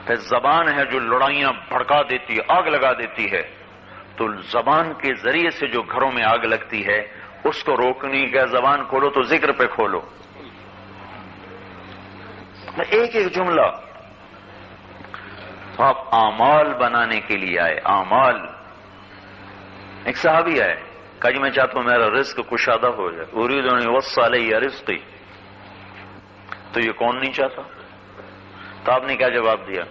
پھر زبان ہے جو لڑائیاں بھڑکا دیتی ہے، آگ لگا دیتی ہے، تو زبان کے ذریعے سے جو گھروں میں آگ لگتی ہے اس کو روکنی کا زبان کھولو تو ذکر پہ کھولو. ایک ایک جملہ. تو آپ اعمال بنانے کے لیے آئے. اعمال. ایک صحابی آئے، کہا جی میں چاہتا ہوں میرا رزق کشادہ ہو جائے، اريد ان يوسع علي رزقي. تو یہ کون نہیں چاہتا؟ تو آپ نے کیا جواب دیا؟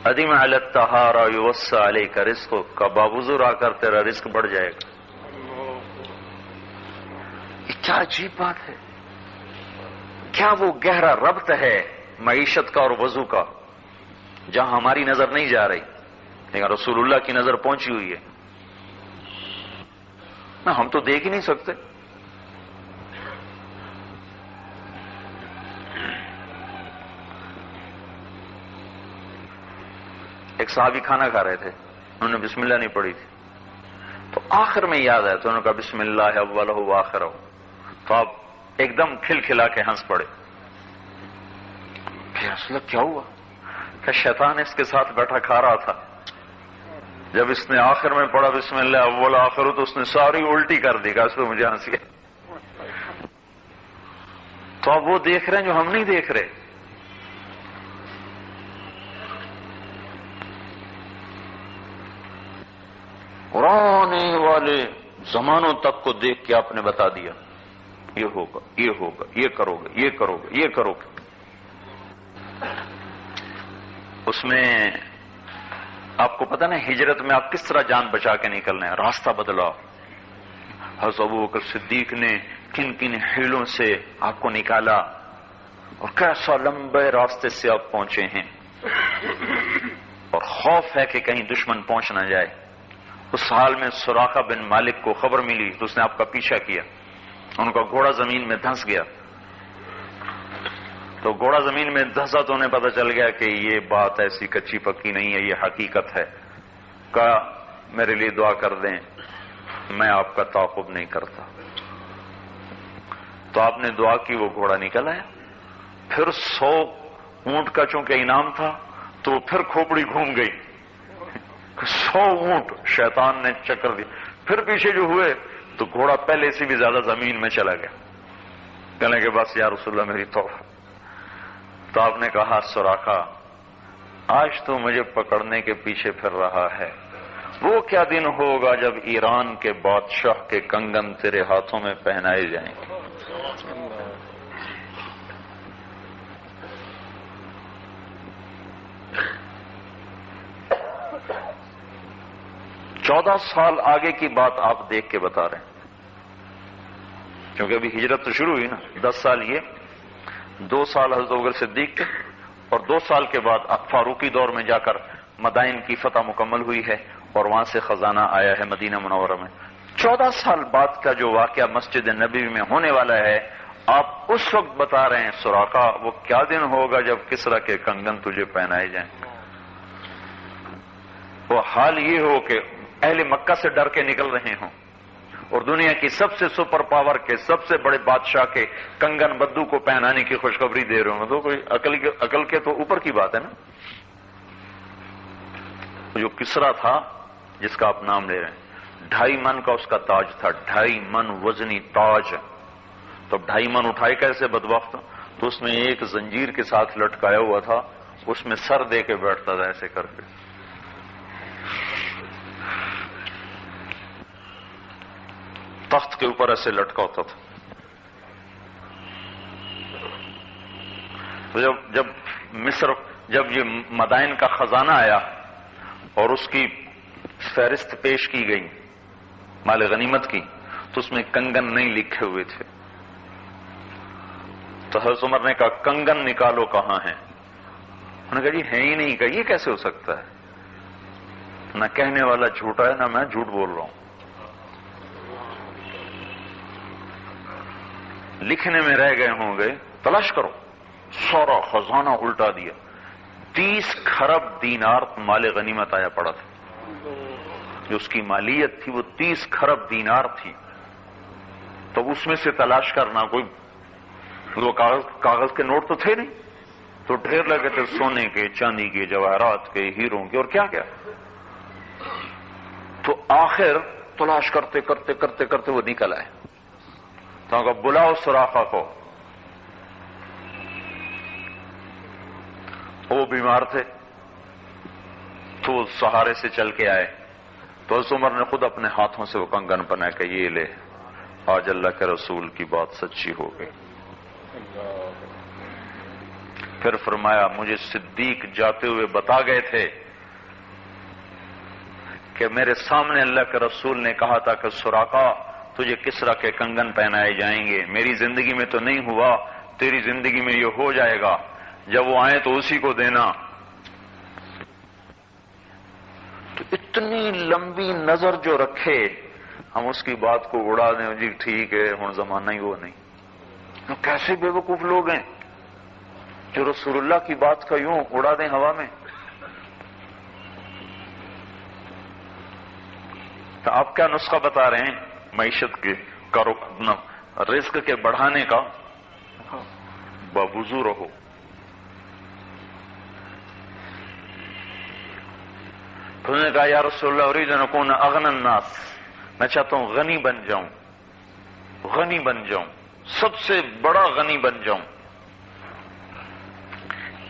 ادم علی الطہارہ یوسع علیک رزقک، کا باوضو رہا کر تیرا رزق بڑھ جائے گا. یہ کیا عجیب بات ہے، کیا وہ گہرا ربط ہے معیشت کا اور وضو کا جہاں ہماری نظر نہیں جا رہی لیکن رسول اللہ کی نظر پہنچی ہوئی ہے. نہ ہم تو دیکھ ہی نہیں سکتے. ایک صحابی کھانا کھا رہے تھے، انہوں نے بسم اللہ نہیں پڑھی تھی، تو آخر میں یاد آیا تو انہوں نے کہا بسم اللہ اولہ وآخرہ، تو آپ ایک دم کھل کھلا کے ہنس پڑے. پھر اصل کیا ہوا؟ کہ شیطان اس کے ساتھ بیٹھا کھا رہا تھا، جب اس نے آخر میں پڑھا بسم اللہ اول آخر تو اس نے ساری الٹی کر دی. اس پہ مجھے ہنسی ہے. تو اب وہ دیکھ رہے ہیں جو ہم نہیں دیکھ رہے. پرانے والے زمانوں تک کو دیکھ کے آپ نے بتا دیا یہ ہوگا، یہ ہوگا، یہ کرو گے، یہ کرو گے، یہ کرو گے. اس میں آپ کو پتہ نا ہجرت میں آپ کس طرح جان بچا کے نکلنا ہے، راستہ بدلا. حضرت ابوبکر صدیق نے کن کن حیلوں سے آپ کو نکالا اور کیسا لمبے راستے سے آپ پہنچے ہیں، اور خوف ہے کہ کہیں دشمن پہنچ نہ جائے. اس حال میں سراقہ بن مالک کو خبر ملی تو اس نے آپ کا پیچھا کیا. ان کا گھوڑا زمین میں دھنس گیا، تو گھوڑا زمین میں دھنسا تو انہیں پتہ چل گیا کہ یہ بات ایسی کچی پکی نہیں ہے، یہ حقیقت ہے. کہا میرے لیے دعا کر دیں، میں آپ کا تعاقب نہیں کرتا. تو آپ نے دعا کی، وہ گھوڑا نکل آیا. پھر 100 اونٹ کا چونکہ انعام تھا تو وہ پھر کھوپڑی گھوم گئی. 100 اونٹ شیطان نے چکر دی. پھر پیچھے جو ہوئے تو گھوڑا پہلے سے بھی زیادہ زمین میں چلا گیا. کہنے کہ بس یا رسول اللہ میری توبہ. تو آپ نے کہا سراقہ آج تو مجھے پکڑنے کے پیچھے پھر رہا ہے، وہ کیا دن ہوگا جب ایران کے بادشاہ کے کنگن تیرے ہاتھوں میں پہنائے جائیں گے. 14 سال آگے کی بات آپ دیکھ کے بتا رہے ہیں، کیونکہ ابھی ہجرت تو شروع ہوئی نا. 10 سال یہ، 2 سال حضرت ابوبکر صدیق کے، اور 2 سال کے بعد فاروقی دور میں جا کر مدائن کی فتح مکمل ہوئی ہے اور وہاں سے خزانہ آیا ہے مدینہ منورہ میں. 14 سال بعد کا جو واقعہ مسجد نبوی میں ہونے والا ہے آپ اس وقت بتا رہے ہیں سراقہ وہ کیا دن ہوگا جب کسرا کے کنگن تجھے پہنائے جائیں. وہ حال یہ ہو کہ اہل مکہ سے ڈر کے نکل رہے ہوں اور دنیا کی سب سے سپر پاور کے سب سے بڑے بادشاہ کے کنگن بدو کو پہنانے کی خوشخبری دے رہے ہوں. تو کوئی عقل کے تو اوپر کی بات ہے نا. جو کسرا تھا جس کا آپ نام لے رہے ہیں 2.5 من کا اس کا تاج تھا، 2.5 من وزنی تاج. تو 2.5 من اٹھائے کیسے بدبخت؟ تو اس میں ایک زنجیر کے ساتھ لٹکایا ہوا تھا، اس میں سر دے کے بیٹھتا تھا ایسے کر کے. تخت کے اوپر ایسے لٹکا ہوتا تھا. تو جب مصر جب یہ مدائن کا خزانہ آیا اور اس کی فہرست پیش کی گئی مال غنیمت کی تو اس میں کنگن نہیں لکھے ہوئے تھے. تو حضرت عمر نے کہا کنگن نکالو کہاں ہیں؟ انہوں نے کہا جی ہے ہی نہیں. کہا یہ کیسے ہو سکتا ہے؟ نہ کہنے والا جھوٹا ہے نہ میں جھوٹ بول رہا ہوں. لکھنے میں رہ گئے ہوں گے، تلاش کرو. سارا خزانہ الٹا دیا. 30 کھرب دینار مال غنیمت آیا پڑا تھا. جو اس کی مالیت تھی وہ 30 کھرب دینار تھی. تو اس میں سے تلاش کرنا، کوئی وہ کاغذ کے نوٹ تو تھے نہیں، تو ڈھیر لگے تھے سونے کے، چاندی کے، جواہرات کے، ہیروں کے، اور کیا کیا. تو آخر تلاش کرتے کرتے کرتے کرتے وہ نکل آئے. تو کہا بلاؤ سراقہ کو. وہ بیمار تھے تو وہ سہارے سے چل کے آئے. تو حضرت عمر نے خود اپنے ہاتھوں سے وہ کنگن بنا کہ یہ لے، آج اللہ کے رسول کی بات سچی ہو گئی. پھر فرمایا مجھے صدیق جاتے ہوئے بتا گئے تھے کہ میرے سامنے اللہ کے رسول نے کہا تھا کہ سراقہ تجھے کسرا کے کنگن پہنائے جائیں گے. میری زندگی میں تو نہیں ہوا، تیری زندگی میں یہ ہو جائے گا، جب وہ آئے تو اسی کو دینا. تو اتنی لمبی نظر جو رکھے، ہم اس کی بات کو اڑا دیں جی ٹھیک ہے ہن زمانہ ہی وہ نہیں. کیسے بے وقوف لوگ ہیں جو رسول اللہ کی بات کا یوں اڑا دیں ہوا میں. تو آپ کیا نسخہ بتا رہے ہیں معیشت کے رزق کے بڑھانے کا؟ باوضو رہو. تو انہوں نے کہا یا رسول اللہ اريد ان اكون اغنى الناس، میں چاہتا ہوں غنی بن جاؤں، غنی بن جاؤں، سب سے بڑا غنی بن جاؤں.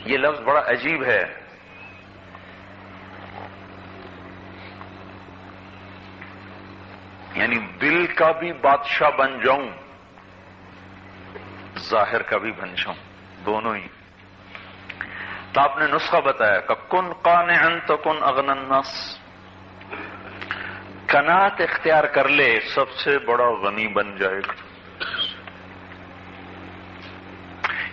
یہ لفظ بڑا عجیب ہے. یعنی دل کا بھی بادشاہ بن جاؤں، ظاہر کا بھی بن جاؤں، دونوں ہی. تو آپ نے نسخہ بتایا کہ کن قانعا تکن اغنى الناس، قناعت اختیار کر لے سب سے بڑا غنی بن جائے گا.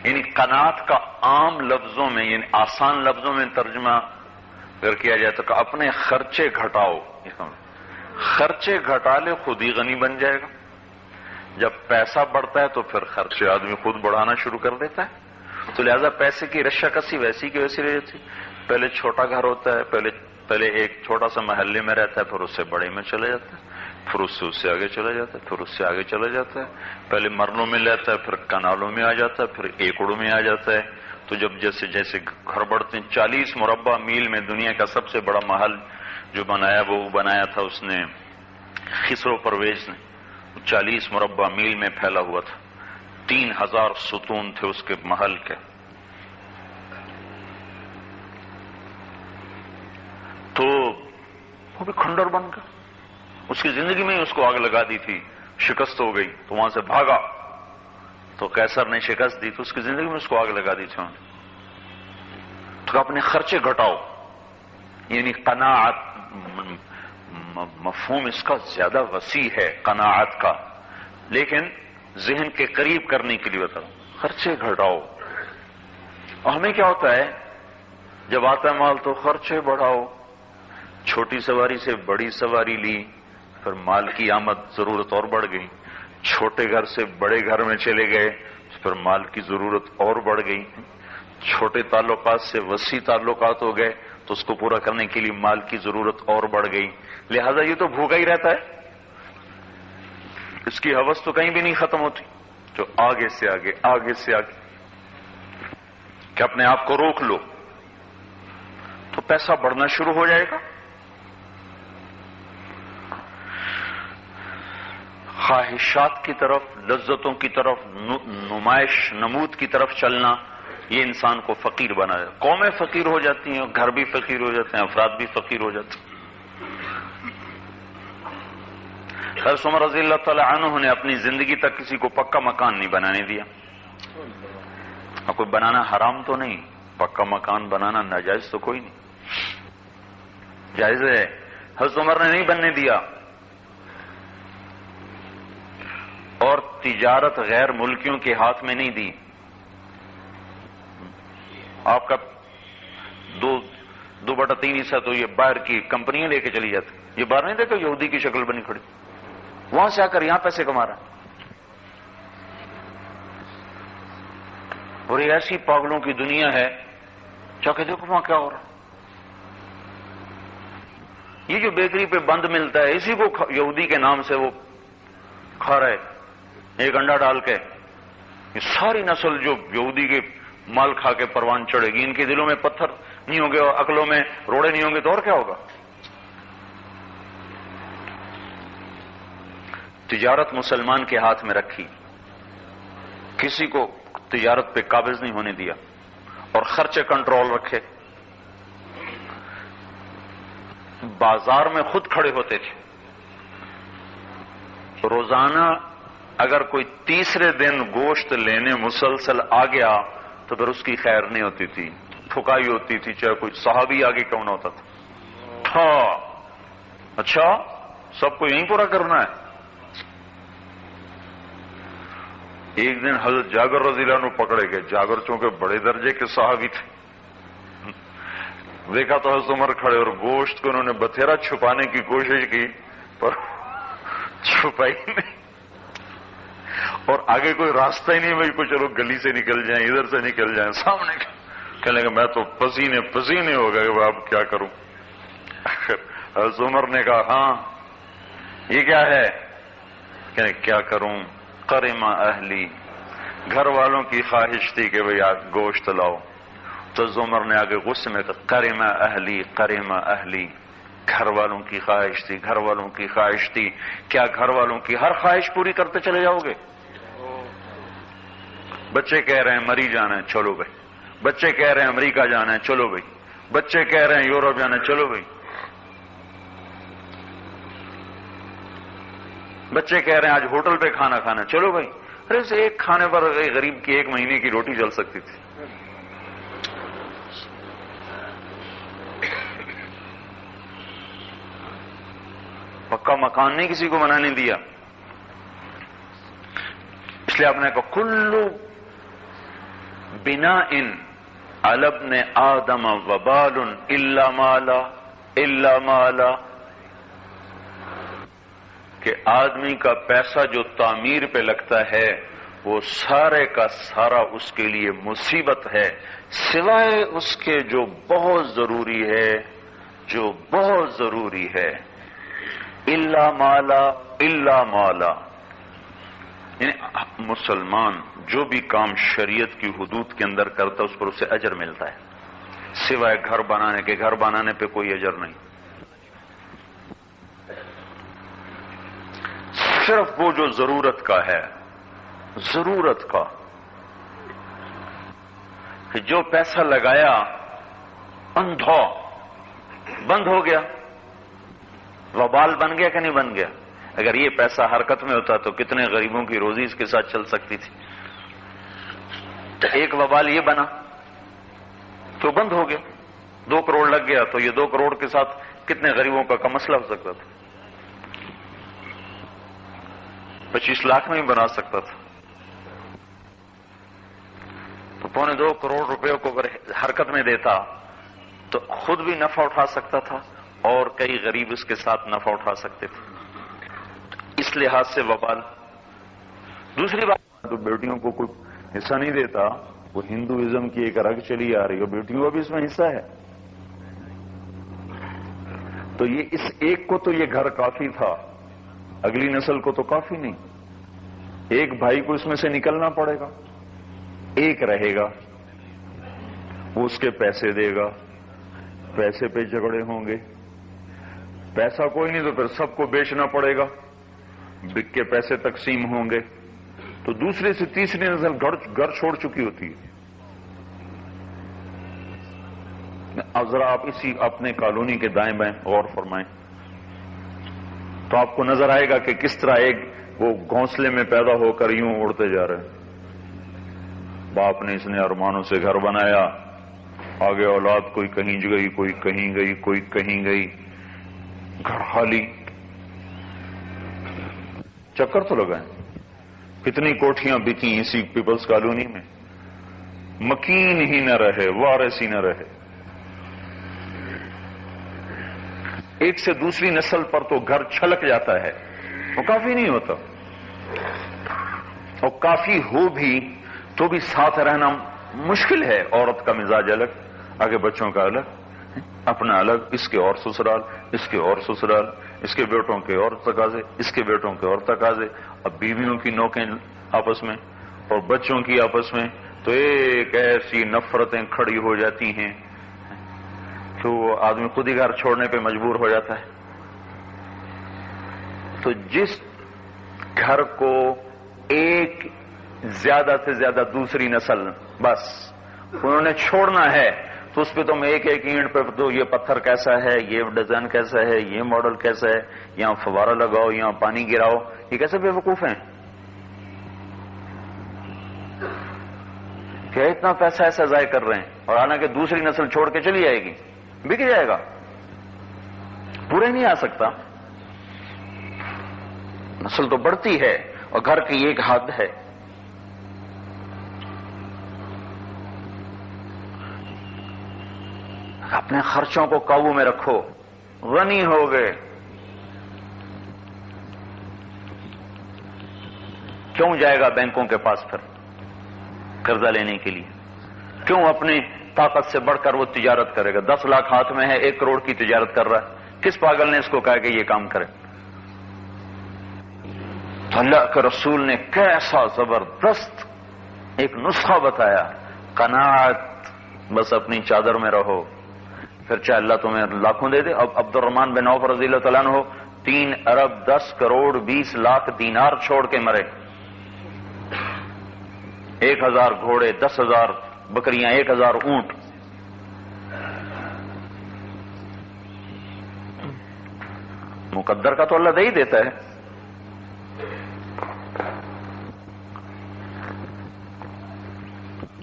یعنی قناعت کا عام لفظوں میں، یعنی آسان لفظوں میں ترجمہ اگر کیا جائے تو کہ اپنے خرچے گھٹاؤ. خرچے گھٹا لے خود ہی غنی بن جائے گا. جب پیسہ بڑھتا ہے تو پھر خرچے آدمی خود بڑھانا شروع کر دیتا ہے. تو لہذا پیسے کی رشا کسی ویسی کی ویسی رہ جاتی. پہلے چھوٹا گھر ہوتا ہے، پہلے ایک چھوٹا سا محلے میں رہتا ہے، پھر اس سے بڑے میں چلے جاتا ہے، پھر اس سے آگے چلا جاتا ہے، پھر اس سے آگے چلا جاتا ہے. پہلے مرلوں میں رہتا ہے، پھر کنالوں میں آ جاتا ہے، پھر ایکڑوں میں آ جاتا ہے. تو جب جیسے جیسے گھر بڑھتے ہیں، 40 مربع میل میں دنیا کا سب سے بڑا محل جو بنایا وہ بنایا تھا اس نے خسرو پرویز نے. 40 مربع میل میں پھیلا ہوا تھا، 3000 ستون تھے اس کے محل کے. تو وہ بھی کھنڈر بن گیا. اس کی زندگی میں اس کو آگ لگا دی تھی، شکست ہو گئی تو وہاں سے بھاگا. تو قیصر نے شکست دی تو اس کی زندگی میں اس کو آگ لگا دی تھی. تو اپنے خرچے گھٹاؤ. یعنی قناعت، مفہوم اس کا زیادہ وسیع ہے قناعت کا، لیکن ذہن کے قریب کرنے کے لیے بتاؤ خرچے گھٹاؤ. اور ہمیں کیا ہوتا ہے جب آتا ہے مال تو خرچے بڑھاؤ. چھوٹی سواری سے بڑی سواری لی، پھر مال کی آمد ضرورت اور بڑھ گئی. چھوٹے گھر سے بڑے گھر میں چلے گئے، پھر مال کی ضرورت اور بڑھ گئی. چھوٹے تعلقات سے وسیع تعلقات ہو گئے تو اس کو پورا کرنے کے لیے مال کی ضرورت اور بڑھ گئی. لہذا یہ تو بھوکا ہی رہتا ہے، اس کی ہوس تو کہیں بھی نہیں ختم ہوتی. جو آگے سے آگے، آگے سے آگے، کہ اپنے آپ کو روک لو تو پیسہ بڑھنا شروع ہو جائے گا. خواہشات کی طرف، لذتوں کی طرف، نمائش نمود کی طرف چلنا، یہ انسان کو فقیر بنا ہے. قومیں فقیر ہو جاتی ہیں، گھر بھی فقیر ہو جاتے ہیں، افراد بھی فقیر ہو جاتے ہیں. حضرت عمر رضی اللہ تعالی عنہ نے اپنی زندگی تک کسی کو پکا مکان نہیں بنانے دیا. کوئی بنانا حرام تو نہیں، پکا مکان بنانا ناجائز تو کوئی نہیں، جائز ہے. حضرت عمر نے نہیں بننے دیا. اور تجارت غیر ملکیوں کے ہاتھ میں نہیں دی. آپ کا 2/3 حصہ تو یہ باہر کی کمپنیاں لے کے چلی جاتی. یہ باہر نہیں دیکھا یہودی کی شکل بنی کھڑی، وہاں سے آ کر یہاں پیسے کما رہا ہے. اور یہ ایسی پاگلوں کی دنیا ہے، جا کے دیکھو وہاں کیا ہو رہا. یہ جو بیکری پہ بند ملتا ہے اسی کو یہودی کے نام سے وہ کھا رہے، ایک انڈا ڈال کے. یہ ساری نسل جو یہودی کے مال کھا کے پروان چڑھے گی، ان کے دلوں میں پتھر نہیں ہوں گے اور عقلوں میں روڑے نہیں ہوں گے تو اور کیا ہوگا؟ تجارت مسلمان کے ہاتھ میں رکھی، کسی کو تجارت پہ قابض نہیں ہونے دیا، اور خرچے کنٹرول رکھے، بازار میں خود کھڑے ہوتے تھے، روزانہ اگر کوئی تیسرے دن گوشت لینے مسلسل آ گیا تو پھر اس کی خیر نہیں ہوتی تھی، ٹھکائی ہوتی تھی، چاہے کوئی صحابی آگے کیوں نہ ہوتا تھا۔ اچھا سب کو یہیں پورا کرنا ہے؟ ایک دن حضرت جابر رضی اللہ عنہ پکڑے گئے، جابر چونکہ بڑے درجے کے صحابی تھے، دیکھا تو حضرت عمر کھڑے اور گوشت کو انہوں نے بتھیرا چھپانے کی کوشش کی پر چھپائی نہیں، اور آگے کوئی راستہ ہی نہیں بھائی کو چلو گلی سے نکل جائیں، ادھر سے نکل جائیں، سامنے کہنے لگا میں تو پسینے پسینے ہو گئے کہ اب کیا کروں۔ حضرت عمر نے کہا ہاں یہ کیا ہے؟ کہنے کیا کروں، قرما اہلی، گھر والوں کی خواہش تھی کہ بھئی گوشت لاؤ، تو عمر نے آگے غصے میں کہا قرما اہلی قرما اہلی، گھر والوں کی خواہش تھی، گھر والوں کی خواہش تھی، کیا گھر والوں کی ہر خواہش پوری کرتے چلے جاؤ گے؟ بچے کہہ رہے ہیں مری جانا ہے، چلو بھائی، بچے کہہ رہے ہیں امریکہ جانا ہے، چلو بھائی، بچے کہہ رہے ہیں یورپ جانا ہے، چلو بھائی، بچے کہہ رہے ہیں آج ہوٹل پہ کھانا کھانا، چلو بھائی۔ ارے سے ایک کھانے پر غریب کی ایک مہینے کی روٹی چل سکتی تھی۔ پکا مکان نہیں کسی کو بنانے دیا، اس لیے آپ نے کہا کلو بنا ان ابن آدم وبال الا مالا الا مالا، کہ آدمی کا پیسہ جو تعمیر پہ لگتا ہے وہ سارے کا سارا اس کے لیے مصیبت ہے، سوائے اس کے جو بہت ضروری ہے، جو بہت ضروری ہے۔ الا مالا الا مالا، یعنی مسلمان جو بھی کام شریعت کی حدود کے اندر کرتا ہے اس پر اسے اجر ملتا ہے، سوائے گھر بنانے کے، گھر بنانے پہ کوئی اجر نہیں، صرف وہ جو ضرورت کا ہے، ضرورت کا، کہ جو پیسہ لگایا اندھا بند ہو گیا، وبال بن گیا کہ نہیں بن گیا؟ اگر یہ پیسہ حرکت میں ہوتا تو کتنے غریبوں کی روزی اس کے ساتھ چل سکتی تھی۔ تو ایک وبال یہ بنا تو بند ہو گیا، 2 کروڑ لگ گیا تو یہ 2 کروڑ کے ساتھ کتنے غریبوں کا مسئلہ ہو سکتا تھا؟ 25 لاکھ میں ہی بنا سکتا تھا۔ تو 1.25 کروڑ روپے کو اگر حرکت میں دیتا تو خود بھی نفع اٹھا سکتا تھا اور کئی غریب اس کے ساتھ نفع اٹھا سکتے تھے، اس لحاظ سے وبال۔ دوسری بات تو بیٹیوں کو کوئی حصہ نہیں دیتا، وہ ہندوازم کی ایک رگ چلی آ رہی ہے، بیٹیوں کا بھی اس میں حصہ ہے، تو یہ اس ایک کو تو یہ گھر کافی تھا، اگلی نسل کو تو کافی نہیں، ایک بھائی کو اس میں سے نکلنا پڑے گا، ایک رہے گا، وہ اس کے پیسے دے گا، پیسے پہ جھگڑے ہوں گے، پیسہ کوئی نہیں تو پھر سب کو بیچنا پڑے گا، بک کے پیسے تقسیم ہوں گے، تو دوسرے سے تیسری نسل گھر چھوڑ چکی ہوتی ہے۔ اب ذرا آپ اسی اپنے کالونی کے دائیں بائیں غور فرمائیں تو آپ کو نظر آئے گا کہ کس طرح ایک وہ گھونسلے میں پیدا ہو کر یوں اڑتے جا رہے ہیں۔ باپ نے اس نے ارمانوں سے گھر بنایا، آگے اولاد کوئی کہیں گئی، کوئی کہیں گئی، کوئی کہیں گئی، گھر خالی۔ چکر تو لگائیں، کتنی کوٹھیاں بکی اسی پیپلز کالونی میں، مکین ہی نہ رہے، وارث ہی نہ رہے۔ ایک سے دوسری نسل پر تو گھر چھلک جاتا ہے، وہ کافی نہیں ہوتا، اور کافی ہو بھی تو بھی ساتھ رہنا مشکل ہے۔ عورت کا مزاج الگ، آگے بچوں کا الگ، اپنا الگ، اس کے اور سسرال، اس کے اور سسرال، اس کے بیٹوں کے اور تقاضے، اس کے بیٹوں کے اور تقاضے، اب بیویوں کی نوکیں آپس میں اور بچوں کی آپس میں، تو ایک ایسی نفرتیں کھڑی ہو جاتی ہیں کہ وہ آدمی خود ہی گھر چھوڑنے پہ مجبور ہو جاتا ہے۔ تو جس گھر کو ایک زیادہ سے زیادہ دوسری نسل بس انہوں نے چھوڑنا ہے، تو اس پہ تم ایک ایک اینٹ پہ تو یہ پتھر کیسا ہے، یہ ڈیزائن کیسا ہے، یہ ماڈل کیسا ہے، یہاں فوارہ لگاؤ، یہاں پانی گراؤ، یہ کیسے بے وقوف ہیں کہ اتنا پیسہ ایسا ضائع کر رہے ہیں، اور حالانکہ دوسری نسل چھوڑ کے چلی جائے گی، بک جائے گا، پورے نہیں آ سکتا۔ نسل تو بڑھتی ہے اور گھر کی ایک حد ہے۔ اپنے خرچوں کو قابو میں رکھو، غنی ہو گئے، کیوں جائے گا بینکوں کے پاس پھر قرضہ لینے کے لیے؟ کیوں اپنی طاقت سے بڑھ کر وہ تجارت کرے گا؟ 10 لاکھ ہاتھ میں ہے، 1 کروڑ کی تجارت کر رہا ہے، کس پاگل نے اس کو کہا کہ یہ کام کرے؟ تو اللہ کے رسول نے کیسا زبردست ایک نسخہ بتایا، قناعت، بس اپنی چادر میں رہو، پھر چاہے اللہ تمہیں لاکھوں دے دے۔ اب عبد الرحمن بن عوف رضی اللہ تعالیٰ عنہ 3 ارب 10 کروڑ 20 لاکھ دینار چھوڑ کے مرے، 1000 گھوڑے، 10,000 بکریاں، 1000 اونٹ۔ مقدر کا تو اللہ دے ہی دیتا ہے۔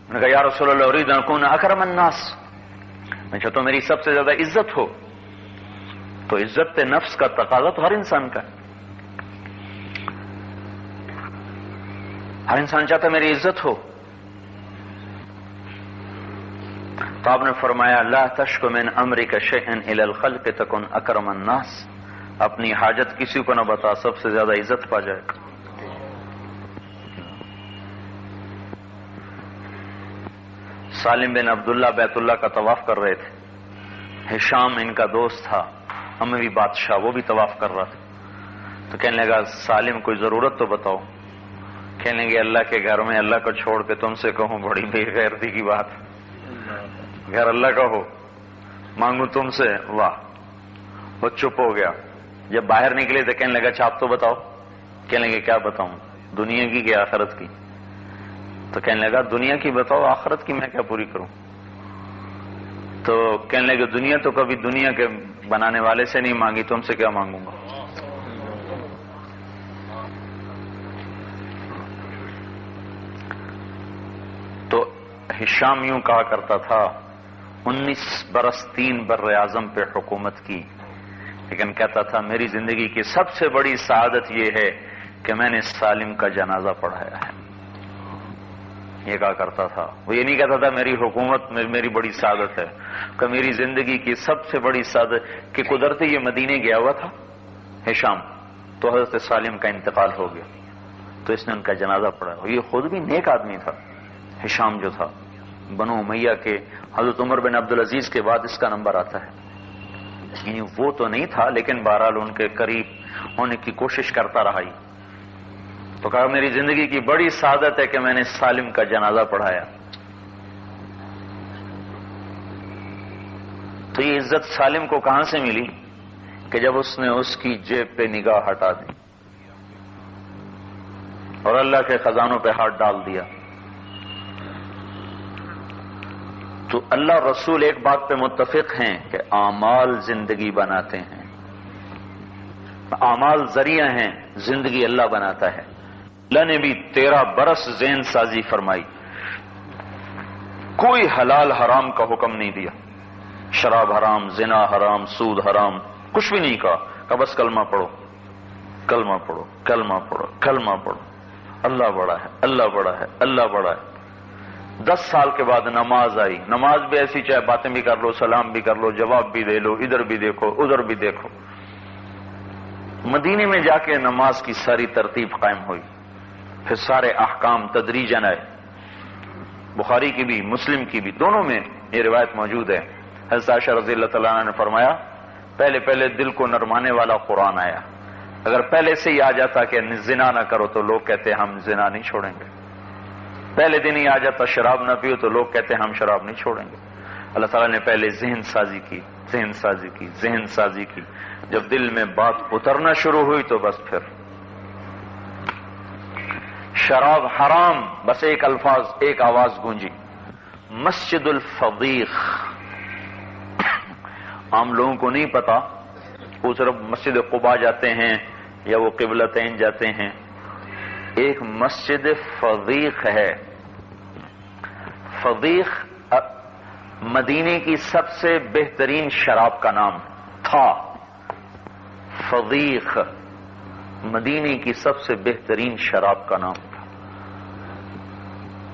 میں نے کہا یا رسول اللہ اريد ان اكون اکرم الناس، میں چاہتا ہوں میری سب سے زیادہ عزت ہو۔ تو عزت نفس کا تقاضا تو ہر انسان کا ہے، ہر انسان چاہتا ہے میری عزت ہو۔ تو آپ نے فرمایا لا تشک من امرک شیئا الی الخلق تکن اکرم الناس، اپنی حاجت کسی کو نہ بتا، سب سے زیادہ عزت پا جائے گا۔ سالم بن عبداللہ بیت اللہ کا طواف کر رہے تھے، ہشام ان کا دوست تھا، اموی بادشاہ، وہ بھی طواف کر رہا تھا۔ تو کہنے لگا سالم کوئی ضرورت تو بتاؤ۔ کہنے لگے اللہ کے گھر میں اللہ کو چھوڑ کے تم سے کہوں، بڑی بے غیرتی کی بات، گھر اللہ کا ہو مانگوں تم سے، واہ۔ وہ چپ ہو گیا۔ جب باہر نکلے تو کہنے لگا اچھا آپ تو بتاؤ۔ کہنے لگے کیا بتاؤں، دنیا کی کہ آخرت کی؟ تو کہنے لگا دنیا کی بتاؤ، آخرت کی میں کیا پوری کروں؟ تو کہنے لگے دنیا تو کبھی دنیا کے بنانے والے سے نہیں مانگی، تم سے کیا مانگوں گا؟ تو ہشام یوں کہا کرتا تھا، 19 برس 3 بر اعظم پہ حکومت کی، لیکن کہتا تھا میری زندگی کی سب سے بڑی سعادت یہ ہے کہ میں نے سالم کا جنازہ پڑھایا ہے۔ یہ کہا کرتا تھا، وہ یہ نہیں کہتا تھا میری حکومت میں میری بڑی سعادت ہے، کہ میری زندگی کی سب سے بڑی سعادت کہ قدرتی یہ مدینے گیا ہوا تھا ہشام، تو حضرت سالم کا انتقال ہو گیا، تو اس نے ان کا جنازہ پڑھا۔ یہ خود بھی نیک آدمی تھا ہشام جو تھا، بنو امیہ کے حضرت عمر بن عبدالعزیز کے بعد اس کا نمبر آتا ہے، یعنی وہ تو نہیں تھا لیکن بہرحال ان کے قریب ہونے کی کوشش کرتا رہا ہی۔ تو کہا میری زندگی کی بڑی سعادت ہے کہ میں نے سالم کا جنازہ پڑھایا۔ تو یہ عزت سالم کو کہاں سے ملی کہ جب اس نے اس کی جیب پہ نگاہ ہٹا دی اور اللہ کے خزانوں پہ ہاتھ ڈال دیا۔ تو اللہ رسول ایک بات پہ متفق ہیں کہ اعمال زندگی بناتے ہیں، اعمال ذریعہ ہیں، زندگی اللہ بناتا ہے۔ اللہ نے بھی 13 برس ذہن سازی فرمائی، کوئی حلال حرام کا حکم نہیں دیا، شراب حرام، زنا حرام، سود حرام، کچھ بھی نہیں کہا کہ بس کلمہ پڑھو، کلمہ پڑھو، کلمہ پڑھو، کلمہ پڑھو، اللہ بڑا ہے، اللہ بڑا ہے، اللہ بڑا ہے۔ 10 سال کے بعد نماز آئی، نماز بھی ایسی چاہے باتیں بھی کر لو، سلام بھی کر لو، جواب بھی دے لو، ادھر بھی دیکھو ادھر بھی دیکھو۔ مدینے میں جا کے نماز کی ساری ترتیب قائم ہوئی، پھر سارے احکام تدریجاً آئے، بخاری کی بھی مسلم کی بھی، دونوں میں یہ روایت موجود ہے۔ حضرت عائشہ رضی اللہ تعالیٰ عنہ نے فرمایا پہلے پہلے دل کو نرمانے والا قرآن آیا، اگر پہلے سے ہی آ جاتا کہ زنا نہ کرو تو لوگ کہتے ہم زنا نہیں چھوڑیں گے، پہلے دن ہی آ جاتا شراب نہ پیو تو لوگ کہتے ہیں ہم شراب نہیں چھوڑیں گے. اللہ تعالیٰ نے پہلے ذہن سازی کی. جب دل میں بات اترنا شروع ہوئی تو بس پھر شراب حرام، بس ایک آواز گونجی، مسجد الفضیخ. عام لوگوں کو نہیں پتا، وہ صرف مسجد قباء جاتے ہیں یا وہ قبلتین جاتے ہیں. ایک مسجد فضیخ ہے. فضیخ مدینے کی سب سے بہترین شراب کا نام تھا. فضیخ مدینے کی سب سے بہترین شراب کا نام تھا.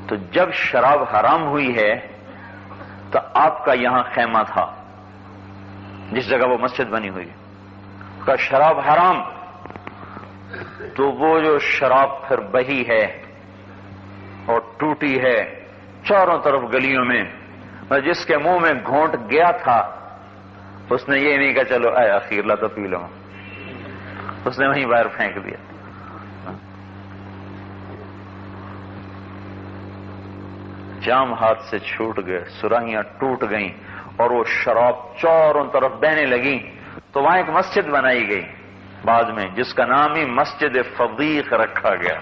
تو جب شراب حرام ہوئی ہے تو آپ کا یہاں خیمہ تھا جس جگہ وہ مسجد بنی ہوئی کا شراب حرام، تو وہ جو شراب پھر بہی ہے اور ٹوٹی ہے چاروں طرف گلیوں میں، اور جس کے منہ میں گھونٹ گیا تھا اس نے یہ نہیں کہا چلو اے اخیر لا تو پی لو، اس نے وہیں باہر پھینک دیا. جام ہاتھ سے چھوٹ گئے، سراہیاں ٹوٹ گئیں اور وہ شراب چاروں طرف بہنے لگی. تو وہاں ایک مسجد بنائی گئی بعد میں جس کا نام ہی مسجد فضیخ رکھا گیا.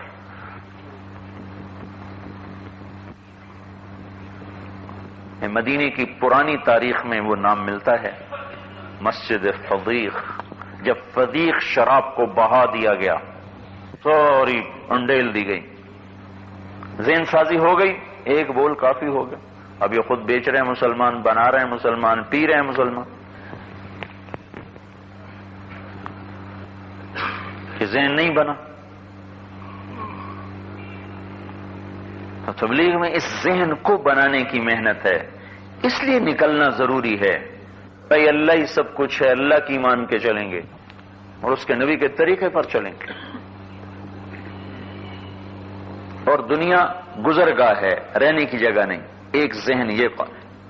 مدینے کی پرانی تاریخ میں وہ نام ملتا ہے مسجد فضیخ. جب فضیخ شراب کو بہا دیا گیا، سوری انڈیل دی گئی، ذہن سازی ہو گئی، ایک بول کافی ہو گیا. اب یہ خود بیچ رہے ہیں مسلمان، بنا رہے ہیں مسلمان، پی رہے ہیں مسلمان. کہ ذہن نہیں بنا. تبلیغ میں اس ذہن کو بنانے کی محنت ہے، اس لیے نکلنا ضروری ہے. بھائی اللہ ہی سب کچھ ہے، اللہ کی مان کے چلیں گے اور اس کے نبی کے طریقے پر چلیں گے. اور دنیا گزرگاہ ہے، رہنے کی جگہ نہیں. ایک ذہن، یہ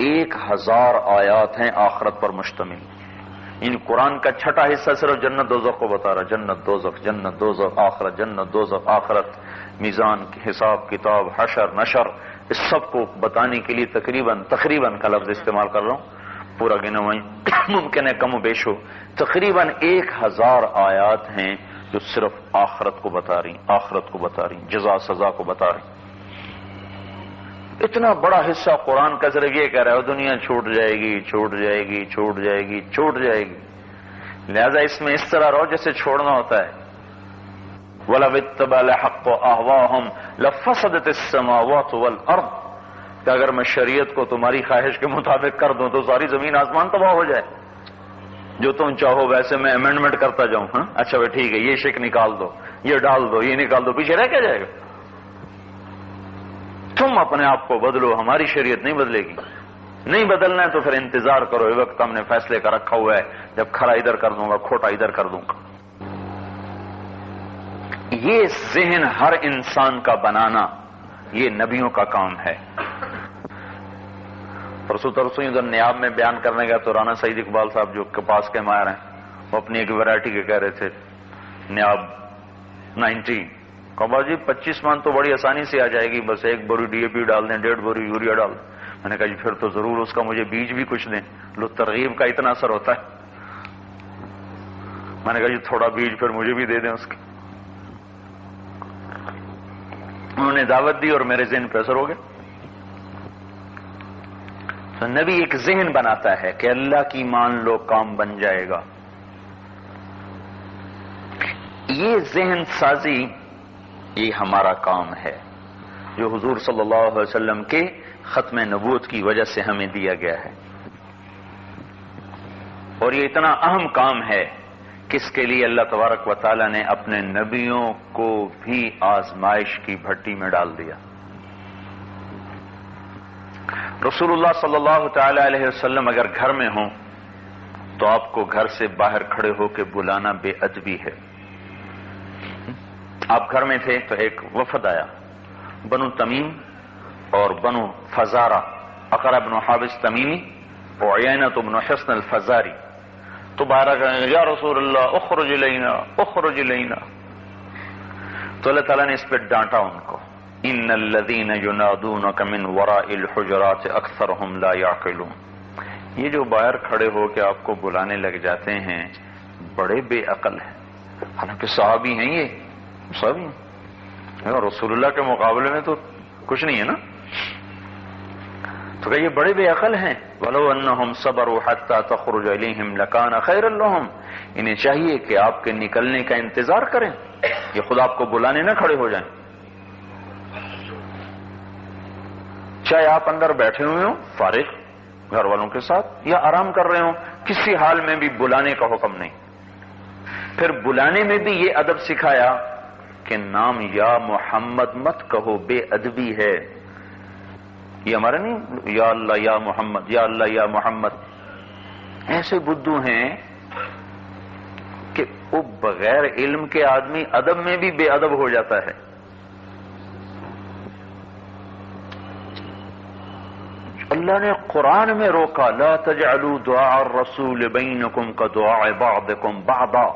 1000 آیات ہیں آخرت پر مشتمل. ان قرآن کا چھٹا حصہ صرف جنت دوزخ کو بتا رہا. جنت دوزخ آخرت، جنت دوزخ آخرت، میزان، حساب کتاب، حشر نشر، اس سب کو بتانے کے لیے تقریباً کا لفظ استعمال کر رہا ہوں. پورا گنا وہیں ممکن ہے کم و بیش ہو. تقریباً 1000 آیات ہیں جو صرف آخرت کو بتا رہی، جزا سزا کو بتا رہی. اتنا بڑا حصہ قرآن کا صرف یہ کہہ رہا ہے دنیا چھوٹ جائے گی. لہذا اس میں اس طرح رہو جیسے چھوڑنا ہوتا ہے. وَلَوِ اتَّبَعَ الْحَقَّ أَهْوَاءَهُمْ لَفَسَدَتِ السَّمَاوَاتُ وَالْأَرْضُ. کہ اگر میں شریعت کو تمہاری خواہش کے مطابق کر دوں تو ساری زمین آسمان تباہ ہو جائے. جو تم چاہو ویسے میں امینڈمنٹ کرتا جاؤں. ہاں اچھا بھائی ٹھیک ہے، یہ شک نکال دو، یہ ڈال دو، یہ نکال دو، پیچھے رہ کیا جائے گا؟ تم اپنے آپ کو بدلو، ہماری شریعت نہیں بدلے گی. نہیں بدلنا ہے تو پھر انتظار کرو، یہ وقت ہم نے فیصلے کا رکھا ہوا ہے، جب کھرا ادھر کر دوں گا، کھوٹا ادھر کر دوں گا. یہ ذہن ہر انسان کا بنانا یہ نبیوں کا کام ہے. پرسوں ادھر نیاب میں بیان کرنے گیا تو رانا سعید اقبال صاحب جو کے پاس کے ماہر ہیں وہ اپنی ایک ویرائٹی کے کہہ رہے تھے نیاب 90. کہا جی 25 من تو بڑی آسانی سے آ جائے گی، بس 1 بوری ڈی اے پی ڈال دیں، 1.5 بوری یوریا ڈال دیں. میں نے کہا جی پھر تو ضرور اس کا مجھے بیج بھی کچھ دیں. لو ترغیب کا اتنا اثر ہوتا ہے. میں نے کہا جی تھوڑا بیج پھر مجھے بھی دے دیں اس کی. انہوں نے دعوت دی اور میرے ذہن پہ اثر ہو گیا. تو نبی ایک ذہن بناتا ہے کہ اللہ کی مان لو، کام بن جائے گا. یہ ذہن سازی یہ ہمارا کام ہے جو حضور صلی اللہ علیہ وسلم کے ختم نبوت کی وجہ سے ہمیں دیا گیا ہے. اور یہ اتنا اہم کام ہے کہ اس کے لیے اللہ تبارک و تعالی نے اپنے نبیوں کو بھی آزمائش کی بھٹی میں ڈال دیا. رسول اللہ صلی اللہ تعالی علیہ وسلم اگر گھر میں ہوں تو آپ کو گھر سے باہر کھڑے ہو کے بلانا بے ادبی ہے. آپ گھر میں تھے تو ایک وفد آیا، بنو تمیم اور بنو فزارہ، اقرع بن حابس تمیمی اور عیینہ بن حصن الفزاری. تو باہر کہیں یا رسول اللہ اخرج الینا اخرج الینا. تو اللہ تعالیٰ نے اس پہ ڈانٹا ان کو ان الذین ینادونک من وراء الحجرات اکثرهم لا یعقلون. یہ جو باہر کھڑے ہو کے آپ کو بلانے لگ جاتے ہیں بڑے بے عقل ہیں. حالانکہ صحابی ہیں، یہ صحابی ہیں، اور رسول اللہ کے مقابلے میں تو کچھ نہیں ہے نا. تو کہ یہ بڑے بے عقل ہیں. وَلَوْ أَنَّهُمْ صَبَرُوا حَتَّى تَخْرُجَ إِلَيْهِمْ لَكَانَ خَيْرًا لَهُمْ. انہیں چاہیے کہ آپ کے نکلنے کا انتظار کریں، یہ خود آپ کو بلانے نہ کھڑے ہو جائیں. چاہے آپ اندر بیٹھے ہوئے ہوں فارغ گھر والوں کے ساتھ، یا آرام کر رہے ہوں، کسی حال میں بھی بلانے کا حکم نہیں. پھر بلانے میں بھی یہ ادب سکھایا کہ نام یا محمد مت کہو، بے ادبی ہے. یہ ہمارا نہیں یا اللہ یا محمد، یا اللہ یا محمد. ایسے بدھو ہیں کہ وہ بغیر علم کے آدمی ادب میں بھی بے ادب ہو جاتا ہے. اللہ نے قرآن میں روکا لا تجعلوا دعاء الرسول بینکم کدعاء بعضکم بعضا.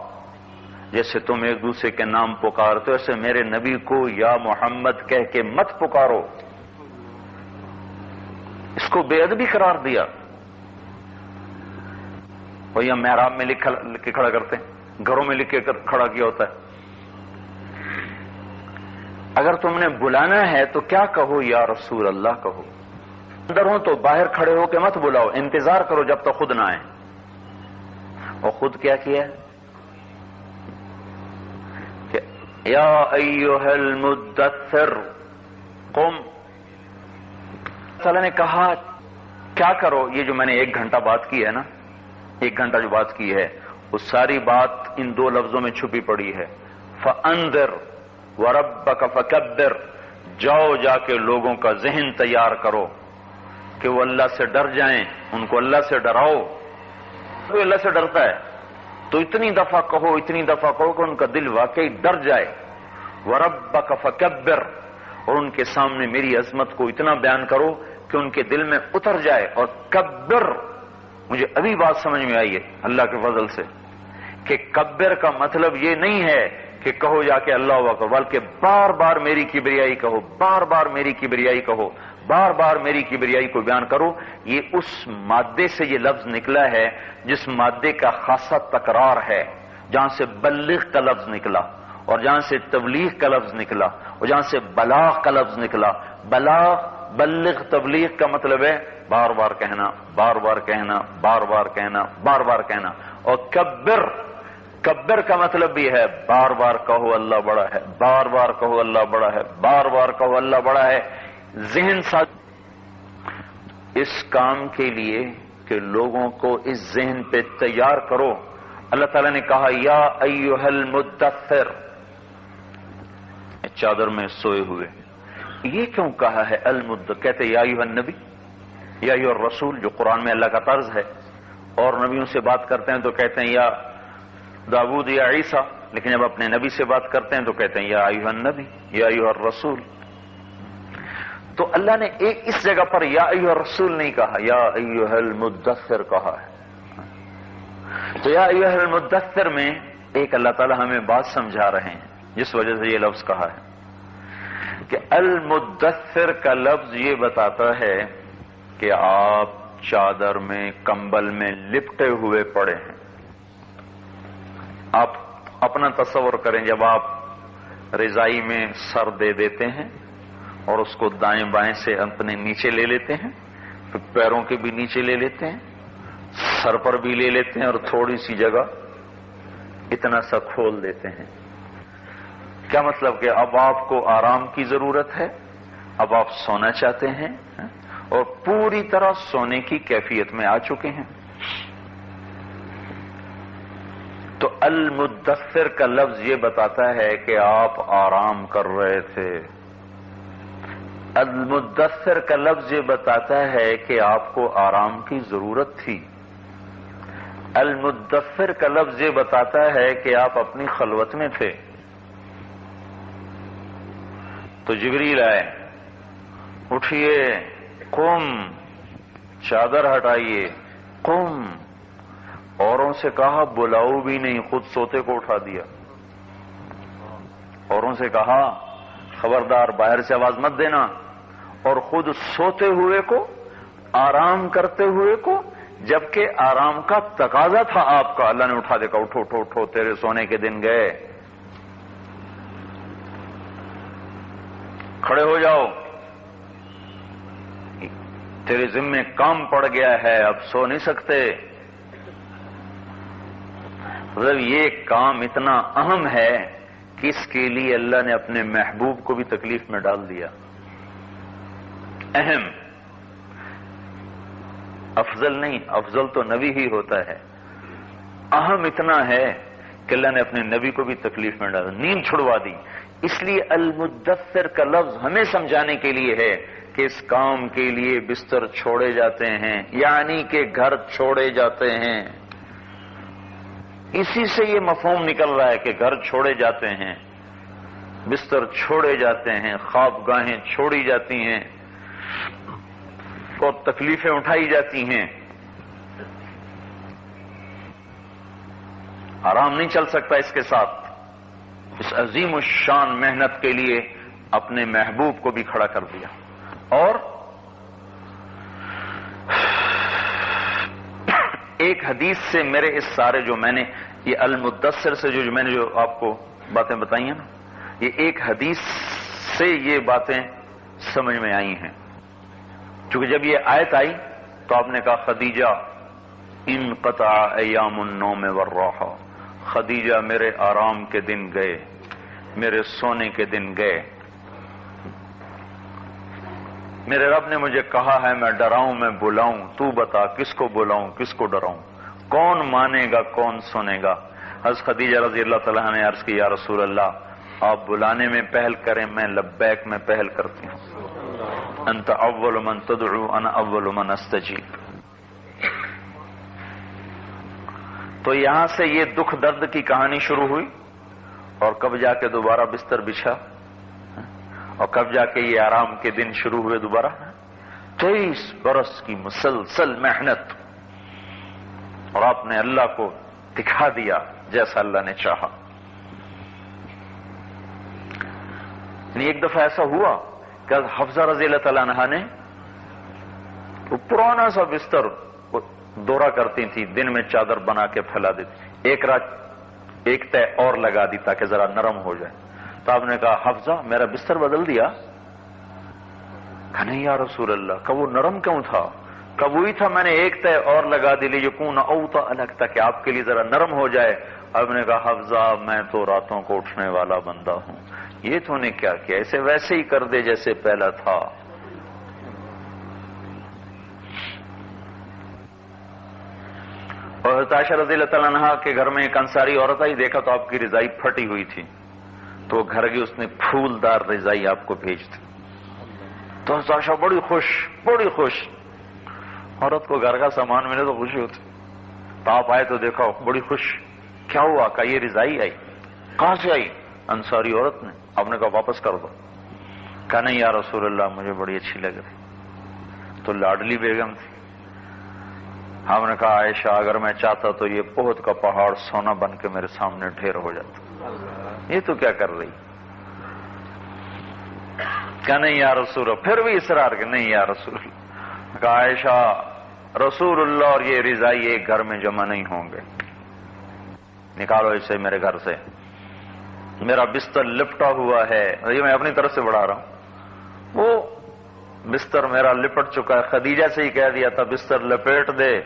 جیسے تم ایک دوسرے کے نام پکارتے ہو ایسے میرے نبی کو یا محمد کہہ کے مت پکارو. اس کو بے ادبی قرار دیا. وہی ہم محراب میں لکھ کے کھڑا کرتے ہیں، گھروں میں لکھ کے کھڑا کیا ہوتا ہے. اگر تم نے بلانا ہے تو کیا کہو؟ یا رسول اللہ کہو. اندر ہو تو باہر کھڑے ہو کے مت بلاؤ، انتظار کرو جب تک خود نہ آئے. اور خود کیا کیا کہ یا ایھا المدثر قم. اللہ نے کہا کیا کرو. یہ جو میں نے 1 گھنٹہ بات کی ہے نا، 1 گھنٹہ جو بات کی ہے وہ ساری بات ان 2 لفظوں میں چھپی پڑی ہے. فانذر وربک فکبر. جاؤ جا کے لوگوں کا ذہن تیار کرو کہ وہ اللہ سے ڈر جائیں، ان کو اللہ سے ڈراؤ. کوئی اللہ سے ڈرتا ہے تو اتنی دفعہ کہو کہ ان کا دل واقعی ڈر جائے. وَرَبَّكَ فَكَبِّرْ. اور ان کے سامنے میری عظمت کو اتنا بیان کرو کہ ان کے دل میں اتر جائے. اور کبر، مجھے ابھی بات سمجھ میں آئی ہے اللہ کے فضل سے کہ کبر کا مطلب یہ نہیں ہے کہ کہو جا کے اللہ اکبر، بلکہ بار بار میری کبریائی کہو، بار بار میری کبریائی کہو، بار بار میری کبریائی کو بیان کرو. یہ اس مادے سے یہ لفظ نکلا ہے جس مادے کا خاصا تکرار ہے، جہاں سے بلغ کا لفظ نکلا، اور جہاں سے تبلیغ کا لفظ نکلا، اور جہاں سے بلاغ کا لفظ نکلا. بلاغ، بلغ، تبلیغ کا مطلب ہے بار بار کہنا، بار بار کہنا، بار بار کہنا، بار بار کہنا. اور کبر، کبر کا مطلب بھی ہے بار بار کہو اللہ بڑا ہے، بار بار کہو اللہ بڑا ہے، بار بار کہو اللہ بڑا ہے. ذہن ساتھ اس کام کے لیے کہ لوگوں کو اس ذہن پہ تیار کرو. اللہ تعالیٰ نے کہا یا ایھا المدثر، چادر میں سوئے ہوئے. یہ کیوں کہا ہے کہتے یا ایھا النبی، یا ایھا الرسول، جو قرآن میں اللہ کا طرز ہے. اور نبیوں سے بات کرتے ہیں تو کہتے ہیں یا داؤد یا عیسیٰ، لیکن جب اپنے نبی سے بات کرتے ہیں تو کہتے ہیں یا ایھا النبی، یا ایھا الرسول. تو اللہ نے ایک اس جگہ پر یا ایھا الرسول نہیں کہا، یا ایھا المدثر کہا ہے. تو یا ایھا المدثر میں ایک اللہ تعالی ہمیں بات سمجھا رہے ہیں جس وجہ سے یہ لفظ کہا ہے کہ المدثر کا لفظ یہ بتاتا ہے کہ آپ چادر میں، کمبل میں لپٹے ہوئے پڑے ہیں. آپ اپنا تصور کریں جب آپ رضائی میں سر دے دیتے ہیں اور اس کو دائیں بائیں سے اپنے نیچے لے لیتے ہیں، پھر پیروں کے بھی نیچے لے لیتے ہیں، سر پر بھی لے لیتے ہیں، اور تھوڑی سی جگہ اتنا سا کھول دیتے ہیں. کیا مطلب کہ اب آپ کو آرام کی ضرورت ہے، اب آپ سونا چاہتے ہیں اور پوری طرح سونے کی کیفیت میں آ چکے ہیں. تو المدثر کا لفظ یہ بتاتا ہے کہ آپ آرام کر رہے تھے. المدثر کا لفظ یہ بتاتا ہے کہ آپ کو آرام کی ضرورت تھی. المدثر کا لفظ یہ بتاتا ہے کہ آپ اپنی خلوت میں تھے. تو جبریل آئے، اٹھئے، قم، چادر ہٹائیے، قم. اوروں سے کہا بلاؤ بھی نہیں، خود سوتے کو اٹھا دیا. اوروں سے کہا خبردار باہر سے آواز مت دینا، اور خود سوتے ہوئے کو، آرام کرتے ہوئے کو، جبکہ آرام کا تقاضا تھا آپ کا، اللہ نے اٹھا دیکھا، اٹھو اٹھو اٹھو، تیرے سونے کے دن گئے، کھڑے ہو جاؤ، تیرے ذمے کام پڑ گیا ہے، اب سو نہیں سکتے۔ مطلب یہ کام اتنا اہم ہے کہ اس کے لیے اللہ نے اپنے محبوب کو بھی تکلیف میں ڈال دیا۔ اہم، افضل نہیں، افضل تو نبی ہی ہوتا ہے، اہم اتنا ہے کہ اللہ نے اپنے نبی کو بھی تکلیف میں ڈالا، نیند چھڑوا دی۔ اس لیے المدثر کا لفظ ہمیں سمجھانے کے لیے ہے کہ اس کام کے لیے بستر چھوڑے جاتے ہیں، یعنی کہ گھر چھوڑے جاتے ہیں۔ اسی سے یہ مفہوم نکل رہا ہے کہ گھر چھوڑے جاتے ہیں، بستر چھوڑے جاتے ہیں، خوابگاہیں چھوڑی جاتی ہیں اور تکلیفیں اٹھائی جاتی ہیں۔ آرام نہیں چل سکتا اس کے ساتھ۔ اس عظیم الشان محنت کے لیے اپنے محبوب کو بھی کھڑا کر دیا۔ اور ایک حدیث سے میرے اس سارے جو میں نے یہ المدثر سے جو میں نے جو آپ کو باتیں بتائی ہیں نا، یہ ایک حدیث سے یہ باتیں سمجھ میں آئی ہیں۔ چونکہ جب یہ آیت آئی تو آپ نے کہا خدیجہ انقطع ایام النوم والراحہ، خدیجہ میرے آرام کے دن گئے، میرے سونے کے دن گئے۔ میرے رب نے مجھے کہا ہے میں ڈراؤں میں بلاؤں، تو بتا کس کو بلاؤں کس کو ڈراؤں، کون مانے گا کون سنے گا؟ حضرت خدیجہ رضی اللہ تعالیٰ نے عرض کی یا رسول اللہ آپ بلانے میں پہل کریں، میں لبیک میں پہل کرتی ہوں۔ انت اول من تدعو انا اول من استجیب۔ تو یہاں سے یہ دکھ درد کی کہانی شروع ہوئی، اور کب جا کے دوبارہ بستر بچھا، اور کب جا کے یہ آرام کے دن شروع ہوئے دوبارہ۔ 23 برس کی مسلسل محنت، اور آپ نے اللہ کو دکھا دیا جیسا اللہ نے چاہا۔ یعنی ایک دفعہ ایسا ہوا کہ حفصہ رضی اللہ تعالیٰ عنہا نے وہ پرانا سا بستر دورہ کرتی تھی، دن میں چادر بنا کے پھیلا دیتی، ایک رات ایک تہ اور لگا دی تاکہ ذرا نرم ہو جائے۔ تو آپ نے کہا حفصہ میرا بستر بدل دیا؟ کہا نہیں یا رسول اللہ۔ کہ وہ نرم کیوں تھا؟ کہ وہی تھا میں نے ایک تہ اور لگا دی لیکن اوطأ لک، تاکہ آپ کے لیے ذرا نرم ہو جائے۔ آپ نے کہا حفصہ میں تو راتوں کو اٹھنے والا بندہ ہوں، یہ تو نے کیا کیا، اسے ویسے ہی کر دے جیسے پہلا تھا۔ اور حضرت عائشہ رضی اللہ تعالیٰ عنہا کے گھر میں ایک انصاری عورت آئی، دیکھا تو آپ کی رضائی پھٹی ہوئی تھی، تو گھر کی اس نے پھولدار رضائی آپ کو بھیج دی۔ تو حضرت عائشہ بڑی خوش، بڑی خوش، عورت کو گھر کا سامان ملے تو خوشی ہوتی، تو آپ آئے تو دیکھا بڑی خوش۔ کیا ہوا؟ کہ یہ رضائی آئی۔ کہاں سے آئی؟ انصاری عورت نے۔ آپ نے کہا واپس کر دو۔ کہا نہیں یا رسول اللہ مجھے بڑی اچھی لگ رہی، تو لاڈلی بیگم تھی۔ ہم نے کہا عائشہ اگر میں چاہتا تو یہ احد کا پہاڑ سونا بن کے میرے سامنے ڈھیر ہو جاتا، یہ تو کیا کر رہی؟ کہا نہیں یا رسول اللہ، پھر بھی اصرار کہ نہیں یا رسول اللہ۔ کہا عائشہ رسول اللہ اور یہ رضائی ایک گھر میں جمع نہیں ہوں گے، نکالو اسے میرے گھر سے، میرا بستر لپٹا ہوا ہے۔ یہ میں اپنی طرف سے بڑھا رہا ہوں، وہ بستر میرا لپٹ چکا ہے، خدیجہ سے ہی کہہ دیا تھا بستر لپیٹ دے،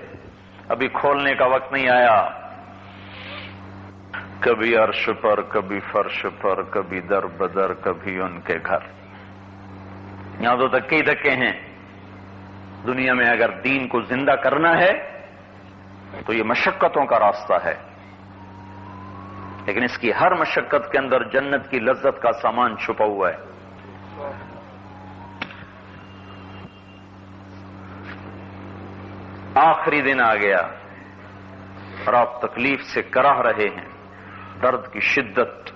ابھی کھولنے کا وقت نہیں آیا۔ کبھی عرش پر کبھی فرش پر، کبھی در بدر کبھی ان کے گھر۔ یہاں تو دھکے ہی دھکے ہیں۔ دنیا میں اگر دین کو زندہ کرنا ہے تو یہ مشقتوں کا راستہ ہے، لیکن اس کی ہر مشقت کے اندر جنت کی لذت کا سامان چھپا ہوا ہے۔ آخری دن آ گیا اور آپ تکلیف سے کراہ رہے ہیں، درد کی شدت۔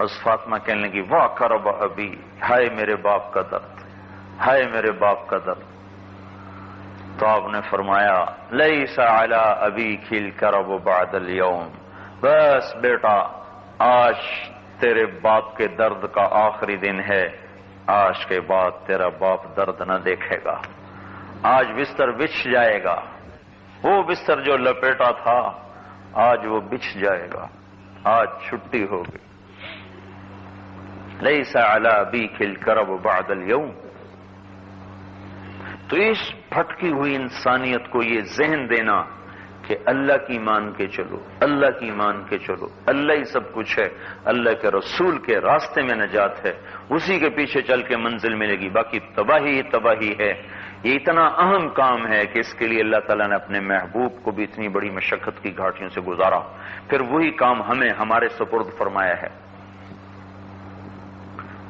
حضرت فاطمہ کہنے لگی واہ کرب ابی، ہائے میرے باپ کا درد، ہائے میرے باپ کا درد۔ تو آپ نے فرمایا لیس علی ابیک الکرب بعد اليوم، بس بیٹا آج تیرے باپ کے درد کا آخری دن ہے، آج کے بعد تیرا باپ درد نہ دیکھے گا، آج بستر بچھ جائے گا، وہ بستر جو لپیٹا تھا آج وہ بچھ جائے گا، آج چھٹی ہوگی۔ لیس علی ابیک الکرب بعد اليوم۔ تو اس بھٹکی ہوئی انسانیت کو یہ ذہن دینا کہ اللہ کی مان کے چلو، اللہ کی مان کے چلو، اللہ ہی سب کچھ ہے، اللہ کے رسول کے راستے میں نجات ہے، اسی کے پیچھے چل کے منزل ملے گی، باقی تباہی ہی تباہی ہے۔ یہ اتنا اہم کام ہے کہ اس کے لیے اللہ تعالیٰ نے اپنے محبوب کو بھی اتنی بڑی مشقت کی گھاٹیوں سے گزارا، پھر وہی کام ہمیں ہمارے سپرد فرمایا ہے۔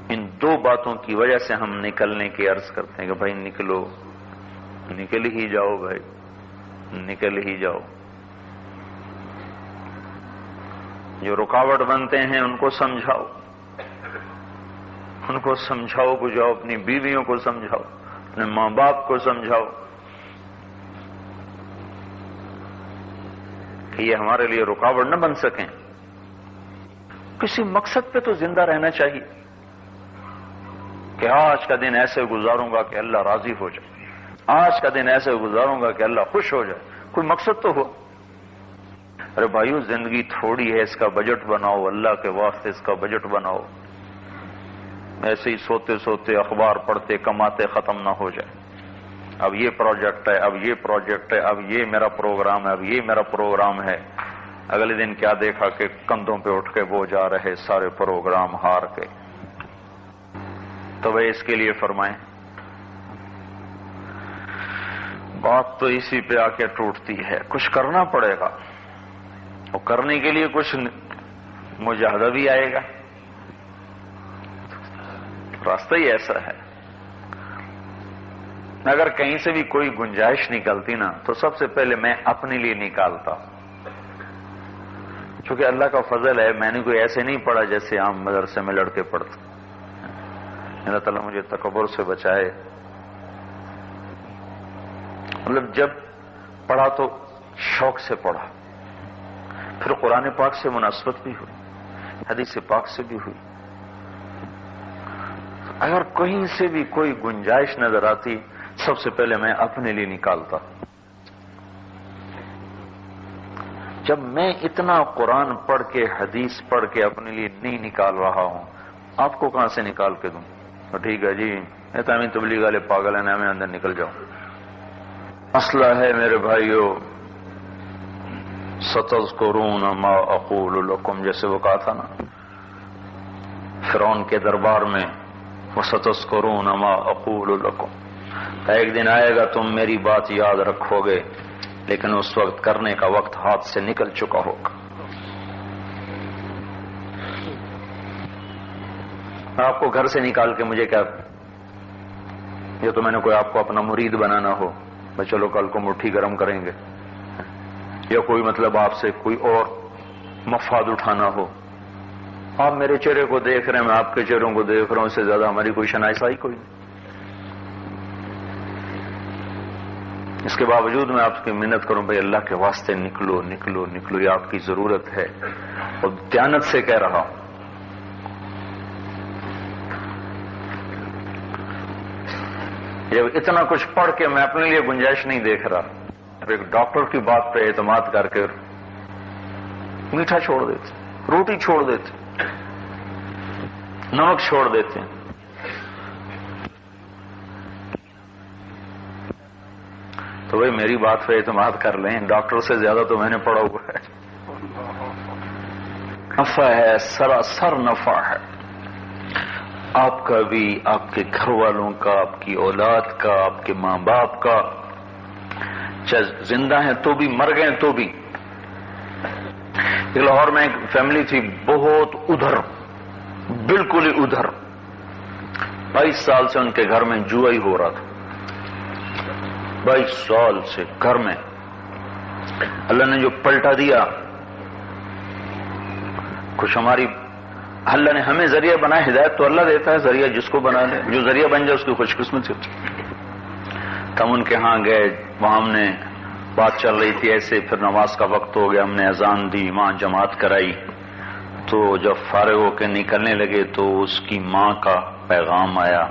ان دو باتوں کی وجہ سے ہم نکلنے کی عرض کرتے ہیں کہ بھائی نکلو، نکل ہی جاؤ بھائی، نکل ہی جاؤ۔ جو رکاوٹ بنتے ہیں ان کو سمجھاؤ، ان کو سمجھاؤ بجھاؤ، اپنی بیویوں کو سمجھاؤ، اپنے ماں باپ کو سمجھاؤ کہ یہ ہمارے لیے رکاوٹ نہ بن سکیں۔ کسی مقصد پہ تو زندہ رہنا چاہیے کہ آج کا دن ایسے گزاروں گا کہ اللہ راضی ہو جائے، آج کا دن ایسے گزاروں گا کہ اللہ خوش ہو جائے، کوئی مقصد تو ہو۔ ارے بھائیو زندگی تھوڑی ہے، اس کا بجٹ بناؤ، اللہ کے واسطے اس کا بجٹ بناؤ، ایسے ہی سوتے سوتے اخبار پڑھتے کماتے ختم نہ ہو جائے۔ اب یہ پروجیکٹ ہے، اب یہ پروجیکٹ ہے، اب یہ میرا پروگرام ہے، اب یہ میرا پروگرام ہے، اگلے دن کیا دیکھا کہ کندھوں پہ اٹھ کے وہ جا رہے سارے پروگرام ہار کے۔ تو وہ اس کے لیے فرمائیں، بات تو اسی پہ آ کے ٹوٹتی ہے، کچھ کرنا پڑے گا، اور کرنے کے لیے کچھ مجاہدہ بھی آئے گا، راستہ ہی ایسا ہے۔ اگر کہیں سے بھی کوئی گنجائش نکلتی نا تو سب سے پہلے میں اپنے لیے نکالتا، چونکہ اللہ کا فضل ہے میں نے کوئی ایسے نہیں پڑھا جیسے عام مدرسے میں لڑکے پڑھتے۔ اللہ تعالیٰ مجھے تکبر سے بچائے۔ مطلب جب پڑھا تو شوق سے پڑھا، پھر قرآن پاک سے مناسبت بھی ہوئی، حدیث پاک سے بھی ہوئی۔ اگر کہیں سے بھی کوئی گنجائش نظر آتی سب سے پہلے میں اپنے لیے نکالتا۔ جب میں اتنا قرآن پڑھ کے حدیث پڑھ کے اپنے لیے نہیں نکال رہا ہوں، آپ کو کہاں سے نکال کے دوں؟ تو ٹھیک ہے جی ہمیں تبلیغ والے پاگل ہیں، ہمیں اندر نکل جاؤ۔ مسئلہ ہے میرے بھائیو، ستذکرون ما اقول لکم، جیسے وہ کہا تھا نا فرعون کے دربار میں، وَسَتَذْكُرُونَ مَا أَقُولُ لَكُمْ، ایک دن آئے گا تم میری بات یاد رکھو گے، لیکن اس وقت کرنے کا وقت ہاتھ سے نکل چکا ہوگا۔ آپ کو گھر سے نکال کے مجھے کیا، یہ تو میں نے کوئی آپ کو اپنا مرید بنانا ہو، میں چلو کل کو مٹھی گرم کریں گے، یا کوئی مطلب آپ سے کوئی اور مفاد اٹھانا ہو۔ آپ میرے چہرے کو دیکھ رہے ہیں، میں آپ کے چہروں کو دیکھ رہا ہوں، اس سے زیادہ ہماری کوئی شناسائی کوئی نہیں۔ اس کے باوجود میں آپ کی منت کروں بھائی اللہ کے واسطے نکلو نکلو نکلو، یہ آپ کی ضرورت ہے، اور دیانت سے کہہ رہا ہوں۔ جب اتنا کچھ پڑھ کے میں اپنے لیے گنجائش نہیں دیکھ رہا، ایک ڈاکٹر کی بات پہ اعتماد کر کے میٹھا چھوڑ دیتے، روٹی چھوڑ دیتے، نمک چھوڑ دیتے ہیں۔ تو بھائی میری بات پہ اعتماد کر لیں، ڈاکٹر سے زیادہ تو میں نے پڑھا ہوا ہے، نفع ہے، سراسر نفع ہے، آپ کا بھی، آپ کے گھر والوں کا، آپ کی اولاد کا، آپ کے ماں باپ کا، چاہے زندہ ہیں تو بھی، مر گئے تو بھی۔ لاہور میں ایک فیملی تھی بہت ادھر، بالکل ہی ادھر، 22 سال سے ان کے گھر میں جوا ہی ہو رہا تھا، 22 سال سے گھر میں۔ اللہ نے جو پلٹا دیا، کچھ ہماری اللہ نے ہمیں ذریعہ بنایا، ہدایت تو اللہ دیتا ہے، ذریعہ جس کو بنا لے، جو ذریعہ بن جائے اس کی خوش قسمتی ہوتی۔ ہم ان کے ہاں گئے، وہاں ہم نے بات چل رہی تھی ایسے، پھر نماز کا وقت ہو گیا، ہم نے اذان دی، وہاں جماعت کرائی، تو جب فارغ ہو کے نکلنے لگے تو اس کی ماں کا پیغام آیا،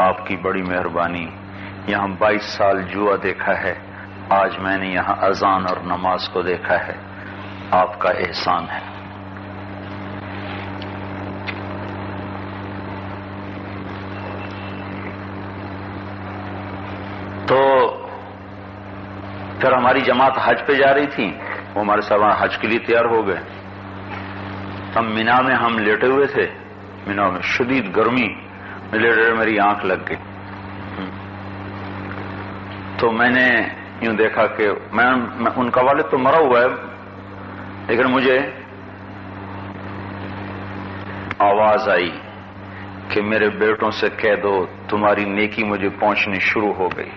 آپ کی بڑی مہربانی، یہاں 22 سال جوا دیکھا ہے، آج میں نے یہاں اذان اور نماز کو دیکھا ہے، آپ کا احسان ہے۔ تو پھر ہماری جماعت حج پہ جا رہی تھی، وہ ہمارے ساتھ حج کے لیے تیار ہو گئے۔ ہم مینا میں ہم لیٹے ہوئے تھے، مینا میں شدید گرمی میں لیٹے، میری آنکھ لگ گئی۔ تو میں نے یوں دیکھا کہ میں ان کا والد تو مرا ہوا ہے، لیکن مجھے آواز آئی کہ میرے بیٹوں سے کہہ دو تمہاری نیکی مجھے پہنچنی شروع ہو گئی۔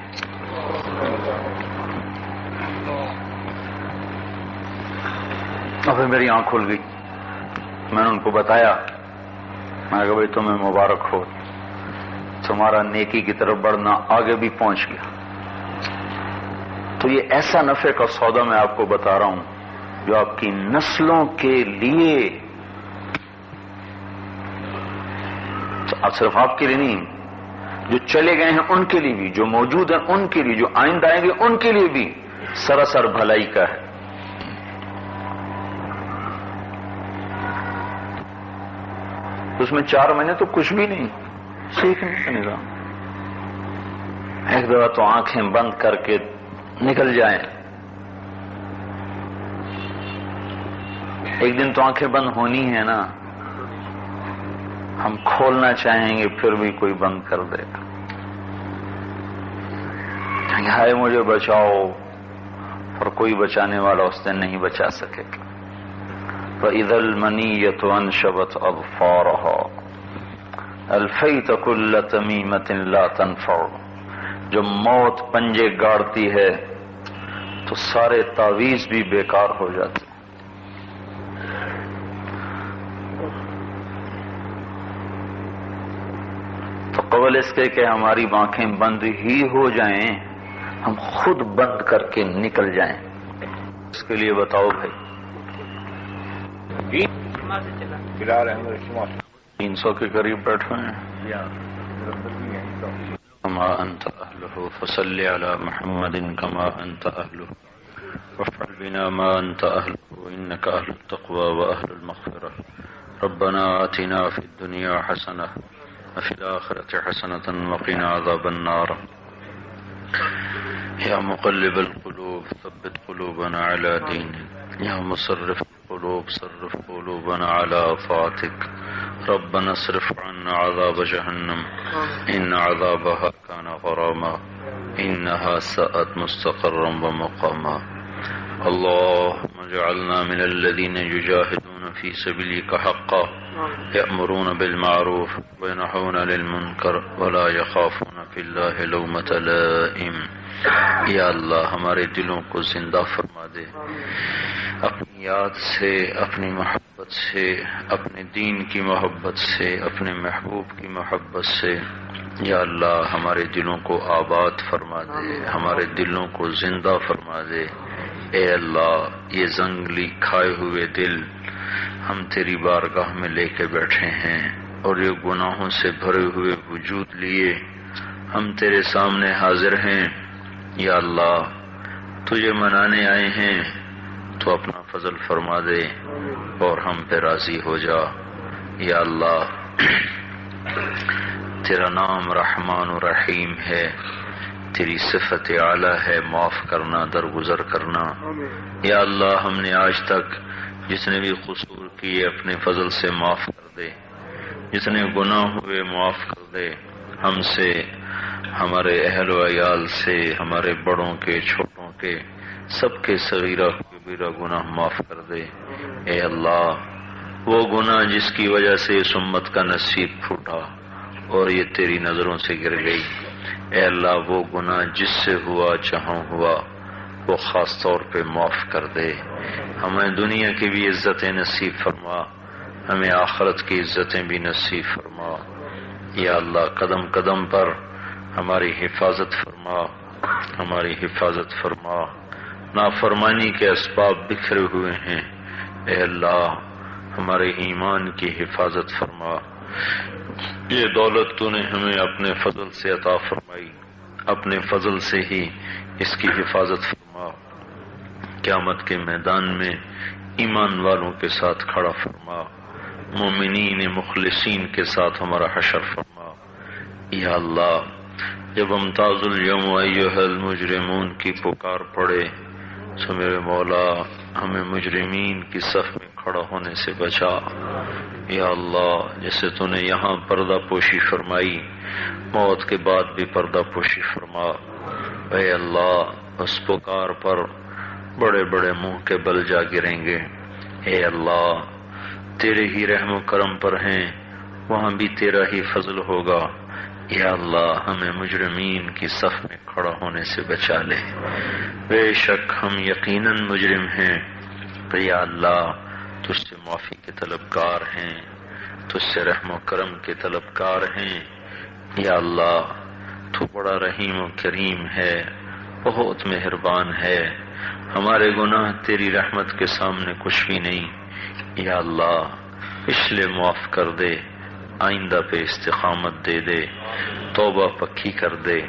ابھی میری آنکھ کھل گئی۔ میں نے ان کو بتایا، میں نے کہا بھائی تمہیں مبارک ہو، تمہارا نیکی کی طرف بڑھنا آگے بھی پہنچ گیا۔ تو یہ ایسا نفع کا سودا میں آپ کو بتا رہا ہوں جو آپ کی نسلوں کے لیے، اب صرف آپ کے لیے نہیں، جو چلے گئے ہیں ان کے لیے بھی، جو موجود ہیں ان کے لیے، جو آئندہ آئیں گے ان کے لیے بھی سراسر بھلائی کا ہے۔ اس میں 4 مہینے تو کچھ بھی نہیں، سیکھنے کا نظام۔ ایک دفعہ تو آنکھیں بند کر کے نکل جائیں، ایک دن تو آنکھیں بند ہونی ہے نا، ہم کھولنا چاہیں گے پھر بھی کوئی بند کر دے گا، ہائے مجھے بچاؤ، اور کوئی بچانے والا اس دن نہیں بچا سکے گا۔ فَإِذَا الْمَنِيَّةُ أَنْشَبَتْ أَظْفَارَهَا أَلْفَيْتَ كُلَّ تَمِيمَةٍ لَا تَنْفَعُ۔ جب موت پنجے گاڑتی ہے تو سارے تعویذ بھی بیکار ہو جاتے۔ تو قبل اس کے کہ ہماری آنکھیں بند ہی ہو جائیں، ہم خود بند کر کے نکل جائیں۔ اس کے لیے بتاؤ بھائی، 300 کے قریب بیٹھے ہیں۔ كما أنت أهله فصل على محمد كما أنت أهله وافعل بنا ما أنت أهله إنك أهل التقوى وأهل المغفرة ربنا آتنا في الدنيا حسنة وفي الآخرة حسنة وقنا عذاب النار يا مقلب القلوب ثبت قلوبنا على دينك يا مصرف القلوب صرف قلوبنا على طاعتك ربنا اصرف عنا عذاب جهنم إن عذابها كان غراما إنها ساءت مستقرا ومقاما اللهم اجعلنا من الذين يجاهدون في سبيلك حقا يأمرون بالمعروف وينهون عن المنكر ولا يخافون في الله لومة لائم۔ یا اللہ ہمارے دلوں کو زندہ فرما دے اپنی یاد سے، اپنی محبت سے، اپنے دین کی محبت سے، اپنے محبوب کی محبت سے۔ یا اللہ ہمارے دلوں کو آباد فرما دے، ہمارے دلوں کو زندہ فرما دے۔ اے اللہ یہ زنگلی کھائے ہوئے دل ہم تیری بارگاہ میں لے کے بیٹھے ہیں، اور یہ گناہوں سے بھرے ہوئے وجود لیے ہم تیرے سامنے حاضر ہیں۔ یا اللہ تجھے منانے آئے ہیں تو اپنا فضل فرما دے اور ہم پہ راضی ہو جا۔ یا اللہ تیرا نام رحمان و رحیم ہے، تیری صفت اعلیٰ ہے معاف کرنا، درگزر کرنا۔ یا اللہ ہم نے آج تک جس نے بھی قصور کیے اپنے فضل سے معاف کر دے، جس نے گناہ ہوئے معاف کر دے، ہم سے، ہمارے اہل و عیال سے، ہمارے بڑوں کے چھوٹوں کے، سب کے صغیرہ کبیرہ گناہ معاف کر دے۔ اے اللہ وہ گناہ جس کی وجہ سے اس امت کا نصیب پھوٹا اور یہ تیری نظروں سے گر گئی، اے اللہ وہ گناہ جس سے ہوا جہاں ہوا وہ خاص طور پہ معاف کر دے۔ ہمیں دنیا کی بھی عزتیں نصیب فرما، ہمیں آخرت کی عزتیں بھی نصیب فرما۔ یا اللہ قدم قدم پر ہماری حفاظت فرما، ہماری حفاظت فرما۔ نافرمانی کے اسباب بکھرے ہوئے ہیں، اے اللہ ہمارے ایمان کی حفاظت فرما۔ یہ دولت تو نے ہمیں اپنے فضل سے عطا فرمائی، اپنے فضل سے ہی اس کی حفاظت فرما۔ قیامت کے میدان میں ایمان والوں کے ساتھ کھڑا فرما، مومنین مخلصین کے ساتھ ہمارا حشر فرما۔ یا اللہ، جب امتاز الیوم ایھا المجرمون کی پکار پڑے تو میرے مولا ہمیں مجرمین کی صف میں کھڑا ہونے سے بچا۔ یا اللہ، جیسے تو نے یہاں پردہ پوشی فرمائی، موت کے بعد بھی پردہ پوشی فرما۔ اے اللہ، اس پکار پر بڑے بڑے منہ کے بل جا گریں گے۔ اے اللہ، تیرے ہی رحم و کرم پر ہیں، وہاں بھی تیرا ہی فضل ہوگا۔ یا اللہ، ہمیں مجرمین کی صف میں کھڑا ہونے سے بچا لے۔ بے شک ہم یقیناً مجرم ہیں، تو یا اللہ تجھ سے معافی کے طلبگار ہیں، تجھ سے رحم و کرم کے طلبگار ہیں۔ یا اللہ، تو بڑا رحیم و کریم ہے، بہت مہربان ہے، ہمارے گناہ تیری رحمت کے سامنے کچھ بھی نہیں۔ یا اللہ، پچھلے معاف کر دے، آئندہ پہ استقامت دے دے، توبہ پکی کر دے،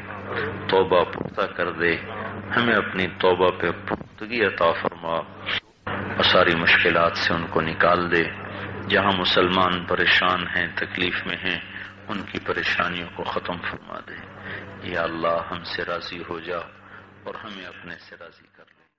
توبہ پختہ کر دے، ہمیں اپنی توبہ پہ پختگی عطا فرما، اور ساری مشکلات سے ان کو نکال دے۔ جہاں مسلمان پریشان ہیں، تکلیف میں ہیں، ان کی پریشانیوں کو ختم فرما دے۔ یا اللہ، ہم سے راضی ہو جا اور ہمیں اپنے سے راضی کر لے۔